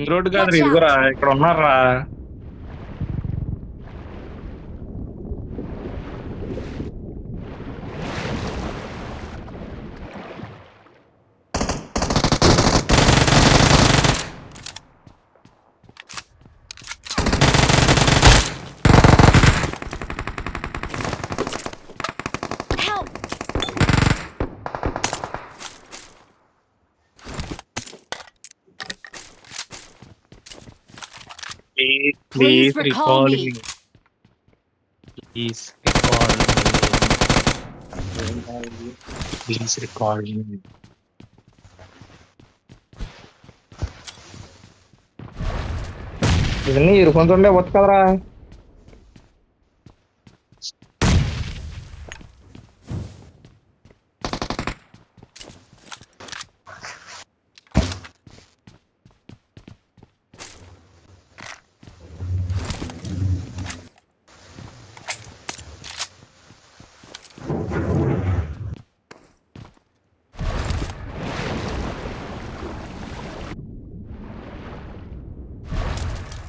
ఈ రోడ్డు కాదు Watch ఇదిగోరా out! ఇక్కడ ఉన్నారా. Help! Please please recall recall me. Me. Please recall me. Please recall me. ఇవన్నీ ఇరుకుంటుండే వచ్చు కదరా.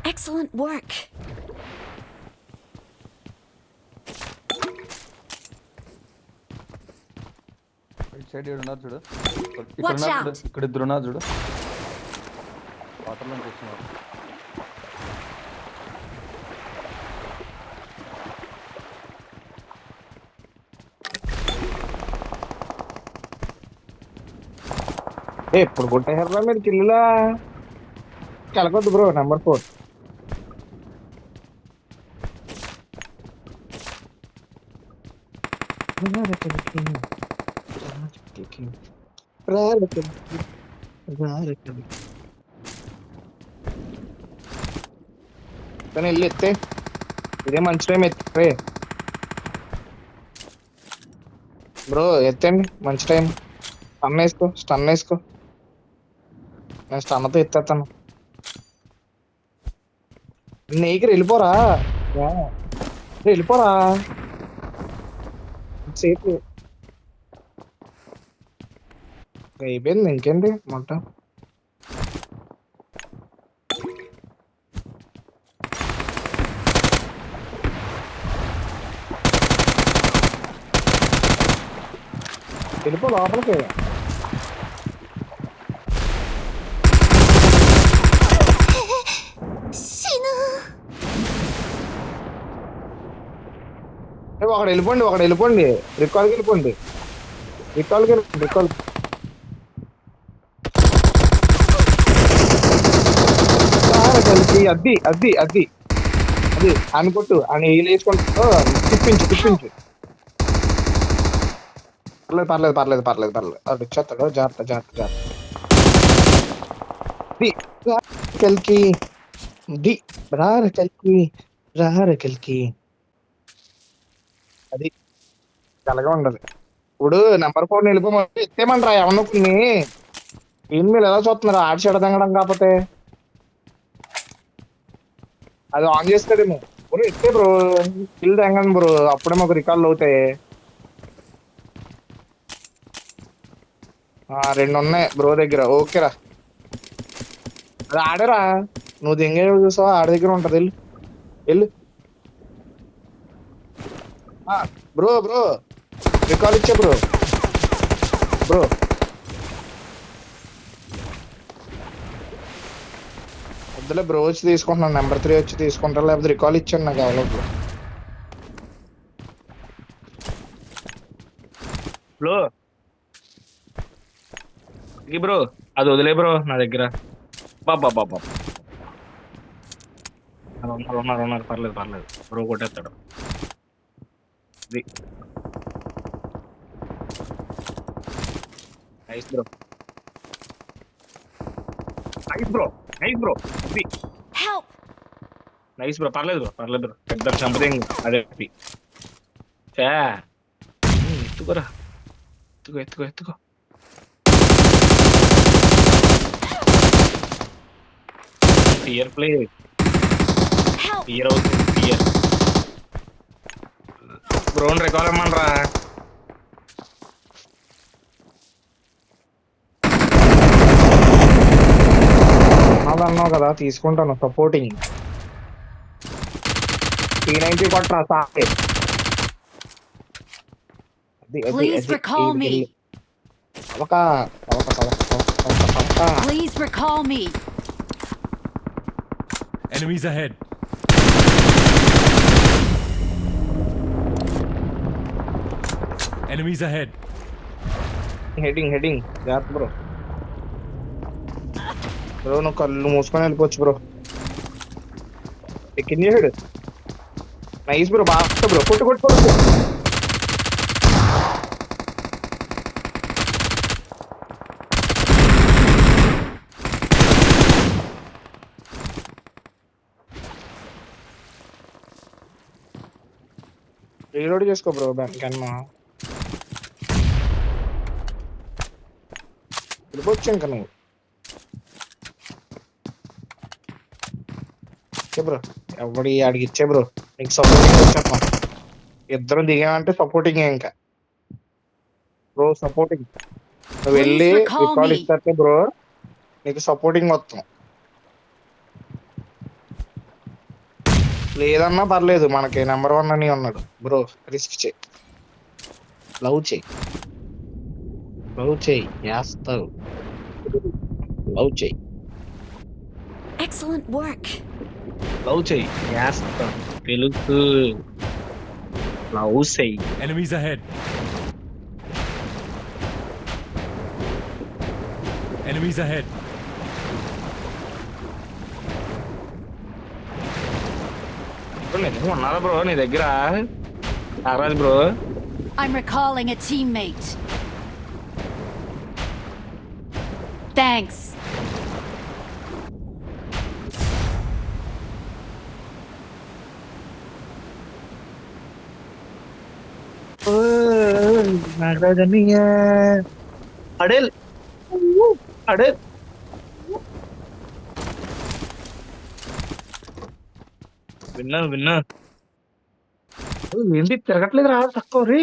Excellent work. రైట్ సైడ్ ఉన్నారు చూడు. ఇక్కడ Watch ఉన్నారు చూడు. out. ఇక్కడ ఇద్దరు ఉన్నారు చూడు. వాటర్ లోకి వస్తున్నారు. ఎప్పుడు కొట్టేశారా మీరు కిల్లులా. కలకొద్దు బ్రో నెంబర్ 4. కానీ వెళ్ళి ఎత్తే ఇదే మంచి టైం ఎత్తే బ్రో. ఎత్తండి మంచి టైం. స్టన్ వేసుకో. నేను స్టన్తో ఎత్తేస్తాను. నీకు వెళ్ళిపోరా. వెళ్ళిపోరా సేపు అయిపోయింది. ఇంకేంటి మొట్ట వెళ్ళిపో లోపలికి. ఒకడు వెళ్ళిపోండి. రికాల్కి వెళ్ళిపోండి. రికాల్ కలిసి అది అని కొట్టు అని వీలు వేసుకుంటూ తిప్పించు. పర్లేదు అది ఇచ్చేస్తాడు. జాగ్రత్త. కలికి ది కలికి అది చల్లగా ఉండదు. ఇప్పుడు నెంబర్ 4 వెళ్ళిపోమని ఎత్తేమంటారా ఎవరినొక్కని. ఏం మీరు ఎలా చూస్తున్నారు ఆడి చెడ తంగడం. కాకపోతే అది ఆన్ చేస్తాడేమో. బ్రో ఎత్తే బ్రో. Kill తెంగండి bro. అప్పుడే మాకు రికార్డులు అవుతాయి. 2 ఉన్నాయి బ్రో దగ్గర. ఓకేరా అది ఆడరా. నువ్వు దెంగే చూసావా ఆడి దగ్గర ఉంటది. వెళ్ళు బ్రో రికాల్ ఇచ్చే బ్రో. వద్దులే బ్రో వచ్చి తీసుకుంటున్నాను. నెంబర్ 3 వచ్చి తీసుకుంటారు. లేకపోతే రికాల్ ఇచ్చాను నాకు ఎవరో బ్రో. అది వదిలే బ్రో నా దగ్గర. బాబా ఉన్నారు. పర్లేదు బ్రో కొట్టేస్తాడు. Nice bro. Help! Nice bro. పర్లేదు బ్రో. పెద్ద చంపదేంగ్ అదే. ఎత్తుకోరా. ఎత్తుకో. Tear play Help! టియర్ అవుతుంది. బ్రోన్ రికాల్ ఇమ్మనరా. అన్నావు కదా, తీసుకుంటాను సపోర్టింగ్. P90 కొట్టరా సాకి. Please recall me. అవక Please recall me. Enemies ahead. Enemies ahead. Heading జాగ్రత్త బ్రో. బ్రో నువ్వు కళ్ళు మూసుకొని వెళ్ళిపోవచ్చు బ్రో. కింద హెడ్ నైస్ బ్రో, బాగా బ్రో. కొట్టు రీలోడ్ చేసుకో బ్రో. కన్నా వెళ్ళిపోవచ్చు ఇంకా నువ్వు. బ్రో ఎవడి ఆడికి ఇచ్చే బ్రో, నీకు సపోర్టింగ్ వచ్చేస్తాం. ఇద్దరం దిగామంటే సపోర్టింగ్ ఇంకా బ్రో. సపోర్టింగ్ నువ్వు వెళ్ళి Please recall రికార్డ్ me. ఇస్తే బ్రో నీకు సపోర్టింగ్ మొత్తం. లేదన్నా పర్లేదు, మనకి నెంబర్ 1 అని ఉన్నాడు బ్రో. రిస్క్ చేయి, లవ్ చేయి చేస్తావు. లవ్ చేయి, Excellent work. లవ్ చేయి చేస్తావు. తెలుసు, లవ్ చేయి. Enemies ahead. Enemies ahead. నిజంగా ఉన్నారా బ్రో నీ దగ్గర? Nagaraj bro I'm recalling a teammate. Thanks. Nagaraj అన్నయ్య అడేల్ అడేల్. విన్నా ఏంటి తిరగట్లేదు రా తక్కువ రీ.